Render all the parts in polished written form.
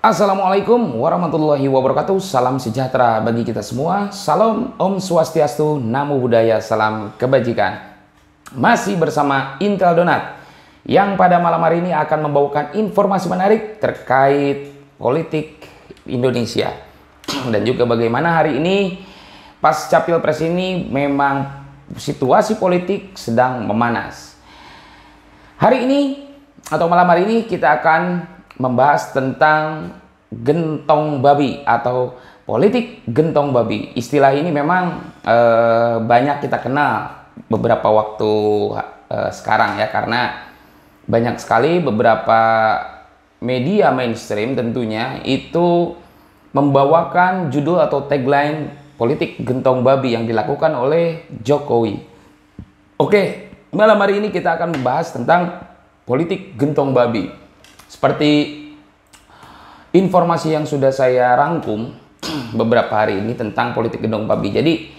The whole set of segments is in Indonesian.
Assalamualaikum warahmatullahi wabarakatuh. Salam sejahtera bagi kita semua. Salam Om Swastiastu, Namo Buddhaya, salam kebajikan. Masih bersama Intel Donat yang pada malam hari ini akan membawakan informasi menarik terkait politik Indonesia. Dan juga bagaimana hari ini pasca Pilpres ini memang situasi politik sedang memanas. Hari ini atau malam hari ini kita akan membahas tentang gentong babi atau politik gentong babi. Istilah ini memang banyak kita kenal beberapa waktu sekarang ya, karena banyak sekali beberapa media mainstream tentunya itu membawakan judul atau tagline politik gentong babi yang dilakukan oleh Jokowi. Oke, malam hari ini kita akan membahas tentang politik gentong babi. Seperti informasi yang sudah saya rangkum beberapa hari ini tentang politik gentong babi. Jadi,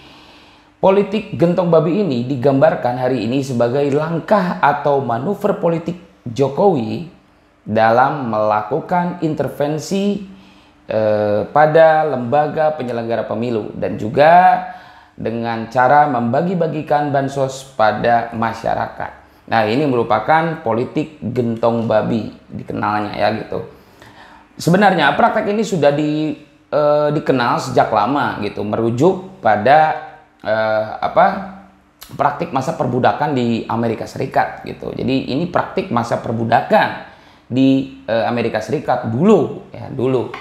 politik gentong babi ini digambarkan hari ini sebagai langkah atau manuver politik Jokowi dalam melakukan intervensi pada lembaga penyelenggara pemilu dan juga dengan cara membagi-bagikan bansos pada masyarakat. Nah, ini merupakan politik gentong babi dikenalnya ya gitu. Sebenarnya praktek ini sudah dikenal sejak lama gitu, merujuk pada praktik masa perbudakan di Amerika Serikat gitu. Jadi ini praktik masa perbudakan di Amerika Serikat dulu ya, dulu.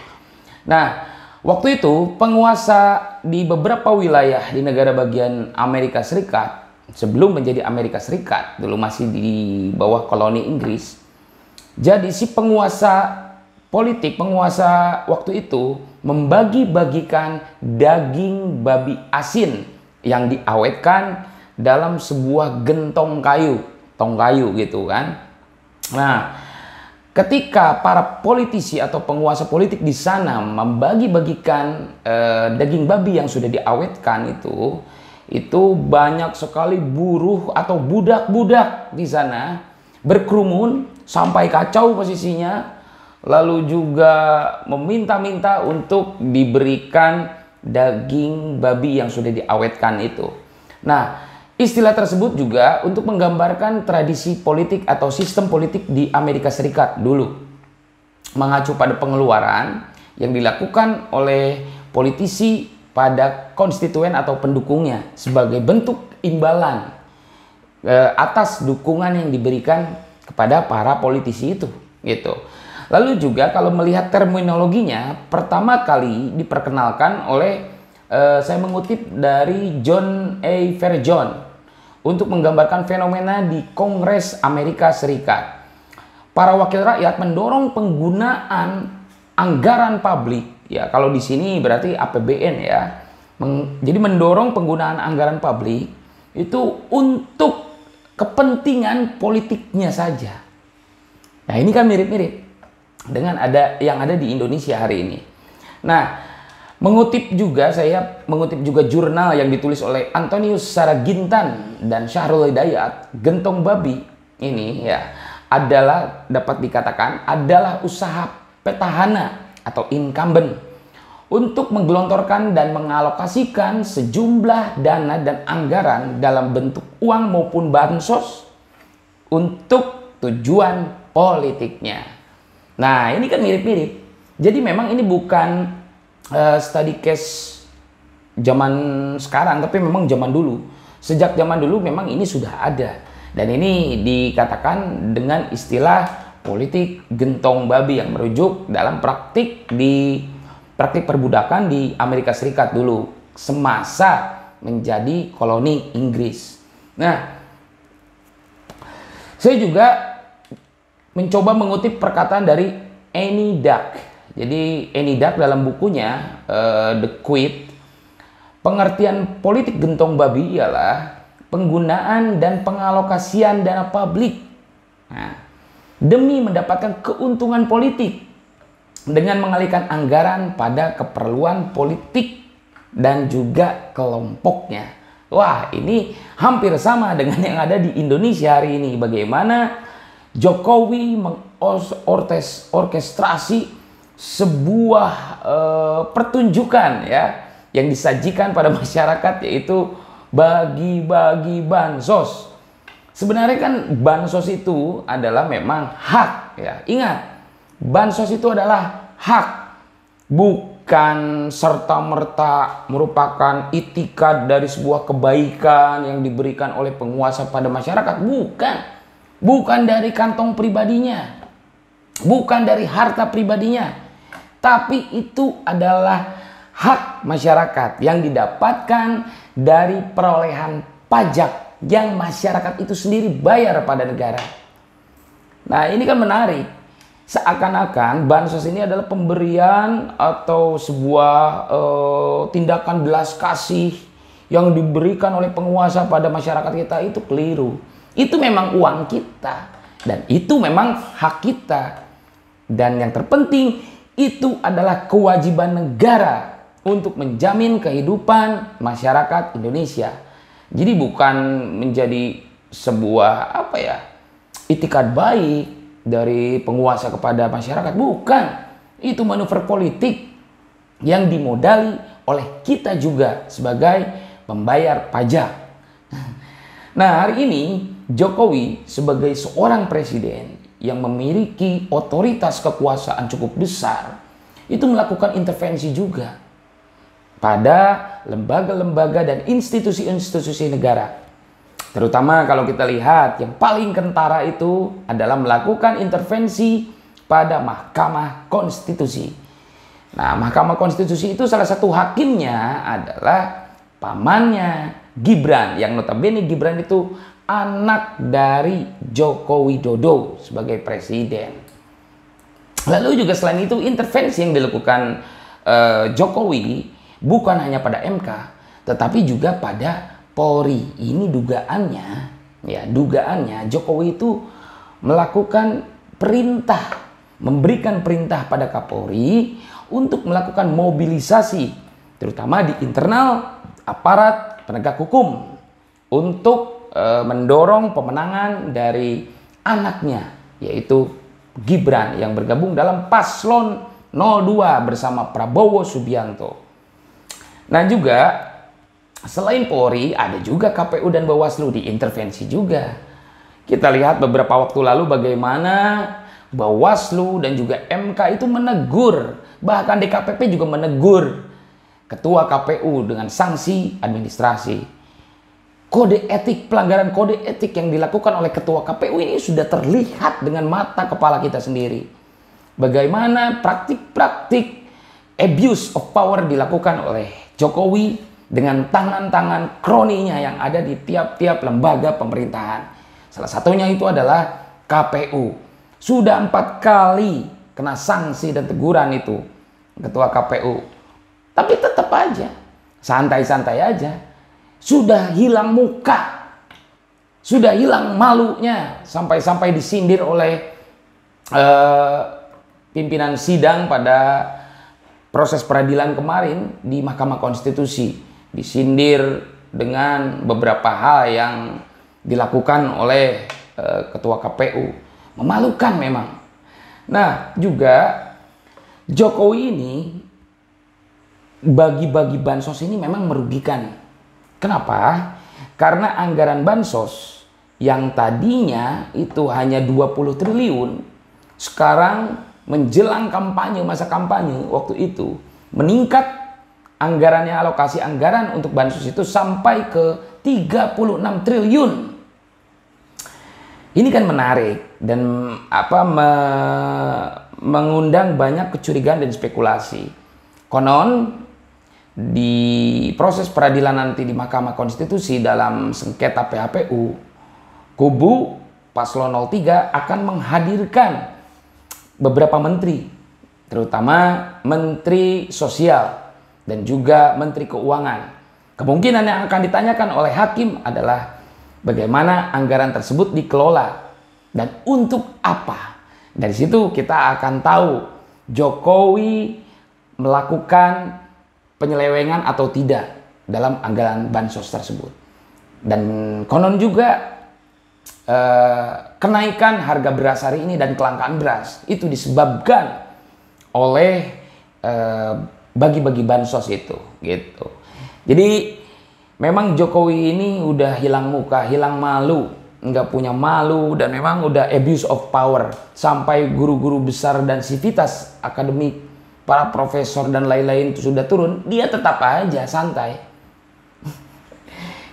Nah, waktu itu penguasa di beberapa wilayah di negara bagian Amerika Serikat sebelum menjadi Amerika Serikat, dulu masih di bawah koloni Inggris. Jadi si penguasa waktu itu membagi-bagikan daging babi asin yang diawetkan dalam sebuah gentong kayu, tong kayu gitu kan. Nah, ketika para politisi atau penguasa politik di sana membagi-bagikan daging babi yang sudah diawetkan itu banyak sekali buruh atau budak-budak di sana berkerumun sampai kacau posisinya, lalu juga meminta-minta untuk diberikan daging babi yang sudah diawetkan itu. Nah, istilah tersebut juga untuk menggambarkan tradisi politik atau sistem politik di Amerika Serikat dulu, mengacu pada pengeluaran yang dilakukan oleh politisi pada konstituen atau pendukungnya sebagai bentuk imbalan atas dukungan yang diberikan kepada para politisi itu gitu. Lalu juga kalau melihat terminologinya, pertama kali diperkenalkan oleh saya mengutip dari John A. Fairjohn untuk menggambarkan fenomena di Kongres Amerika Serikat. Para wakil rakyat mendorong penggunaan anggaran publik, ya kalau di sini berarti APBN ya. Jadi mendorong penggunaan anggaran publik itu untuk kepentingan politiknya saja. Nah, ini kan mirip-mirip dengan yang ada di Indonesia hari ini. Nah, saya mengutip juga jurnal yang ditulis oleh Antonius Saragintan dan Syahrul Hidayat. Gentong babi ini ya dapat dikatakan adalah usaha petahana atau incumbent untuk menggelontorkan dan mengalokasikan sejumlah dana dan anggaran dalam bentuk uang maupun bansos untuk tujuan politiknya. Nah, ini kan mirip-mirip. Jadi memang ini bukan study case zaman sekarang, tapi memang zaman dulu. Sejak zaman dulu memang ini sudah ada. Dan ini dikatakan dengan istilah politik gentong babi yang merujuk dalam praktik perbudakan di Amerika Serikat dulu semasa menjadi koloni Inggris. Nah, saya juga mencoba mengutip perkataan dari Annie Duck. Jadi Annie Duck dalam bukunya The Quid, pengertian politik gentong babi ialah penggunaan dan pengalokasian dana publik demi mendapatkan keuntungan politik dengan mengalihkan anggaran pada keperluan politik dan juga kelompoknya. Wah, ini hampir sama dengan yang ada di Indonesia hari ini. Bagaimana Jokowi mengorkestrasi sebuah pertunjukan ya yang disajikan pada masyarakat, yaitu bagi-bagi bansos. Sebenarnya kan bansos itu adalah memang hak ya. Ingat, bansos itu adalah hak, bukan serta-merta merupakan itikat dari sebuah kebaikan yang diberikan oleh penguasa pada masyarakat. Bukan dari kantong pribadinya, bukan dari harta pribadinya, tapi itu adalah hak masyarakat yang didapatkan dari perolehan pajak yang masyarakat itu sendiri bayar pada negara. Nah, ini kan menarik. Seakan-akan bansos ini adalah pemberian atau sebuah tindakan belas kasih yang diberikan oleh penguasa pada masyarakat kita. Itu keliru. Itu memang uang kita dan itu memang hak kita. Dan yang terpenting, itu adalah kewajiban negara untuk menjamin kehidupan masyarakat Indonesia. Jadi bukan menjadi sebuah itikat baik dari penguasa kepada masyarakat. Bukan. Itu manuver politik yang dimodali oleh kita juga sebagai pembayar pajak. Nah, hari ini Jokowi sebagai seorang presiden yang memiliki otoritas kekuasaan cukup besar, itu melakukan intervensi juga pada lembaga-lembaga dan institusi-institusi negara. Terutama kalau kita lihat yang paling kentara itu adalah melakukan intervensi pada Mahkamah Konstitusi. Nah, Mahkamah Konstitusi itu salah satu hakimnya adalah pamannya Gibran, yang notabene Gibran itu anak dari Joko Widodo sebagai presiden. Lalu juga selain itu, intervensi yang dilakukan Jokowi bukan hanya pada MK, tetapi juga pada Polri. Ini dugaannya Jokowi itu melakukan perintah, memberikan perintah pada Kapolri untuk melakukan mobilisasi, terutama di internal aparat penegak hukum, untuk mendorong pemenangan dari anaknya, yaitu Gibran yang bergabung dalam paslon 02 bersama Prabowo Subianto. Nah, juga selain Polri, ada juga KPU dan Bawaslu diintervensi juga. Kita lihat beberapa waktu lalu bagaimana Bawaslu dan juga MK itu menegur, bahkan DKPP juga menegur Ketua KPU dengan sanksi administrasi. Kode etik, pelanggaran kode etik yang dilakukan oleh Ketua KPU ini sudah terlihat dengan mata kepala kita sendiri. Bagaimana praktik-praktik abuse of power dilakukan oleh Jokowi dengan tangan-tangan kroninya yang ada di tiap-tiap lembaga pemerintahan. Salah satunya itu adalah KPU. Sudah 4 kali kena sanksi dan teguran itu Ketua KPU. Tapi tetap aja, santai-santai aja. Sudah hilang muka, sudah hilang malunya, sampai-sampai disindir oleh pimpinan sidang pada proses peradilan kemarin di Mahkamah Konstitusi. Disindir dengan beberapa hal yang dilakukan oleh Ketua KPU. Memalukan memang. Nah, juga Jokowi ini bagi-bagi bansos ini memang merugikan. Kenapa? Karena anggaran bansos yang tadinya itu hanya 20 triliun, sekarang menjelang kampanye, masa kampanye waktu itu, meningkat anggarannya, alokasi anggaran untuk bansos itu sampai ke 36 triliun. Ini kan menarik dan mengundang banyak kecurigaan dan spekulasi. Konon di proses peradilan nanti di Mahkamah Konstitusi dalam sengketa PHPU, kubu Paslon 03 akan menghadirkan beberapa menteri, terutama Menteri Sosial dan juga Menteri Keuangan. Kemungkinan yang akan ditanyakan oleh hakim adalah bagaimana anggaran tersebut dikelola dan untuk apa. Dari situ kita akan tahu Jokowi melakukan penyelewengan atau tidak dalam anggaran bansos tersebut. Dan konon juga kenaikan harga beras hari ini dan kelangkaan beras itu disebabkan oleh bagi-bagi bansos itu, gitu. Jadi memang Jokowi ini udah hilang muka, hilang malu, nggak punya malu, dan memang udah abuse of power. Sampai guru-guru besar dan sivitas akademik, para profesor dan lain-lain itu sudah turun, dia tetap aja santai.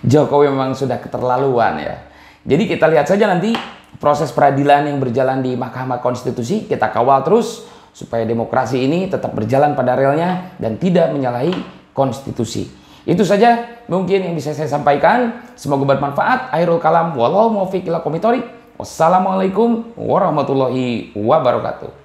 Jokowi memang sudah keterlaluan ya. Jadi kita lihat saja nanti proses peradilan yang berjalan di Mahkamah Konstitusi, kita kawal terus supaya demokrasi ini tetap berjalan pada relnya dan tidak menyalahi konstitusi. Itu saja mungkin yang bisa saya sampaikan. Semoga bermanfaat. Akhirul kalam. Wallahu muwaffiq ila aqwamit thoriq. Wassalamualaikum warahmatullahi wabarakatuh.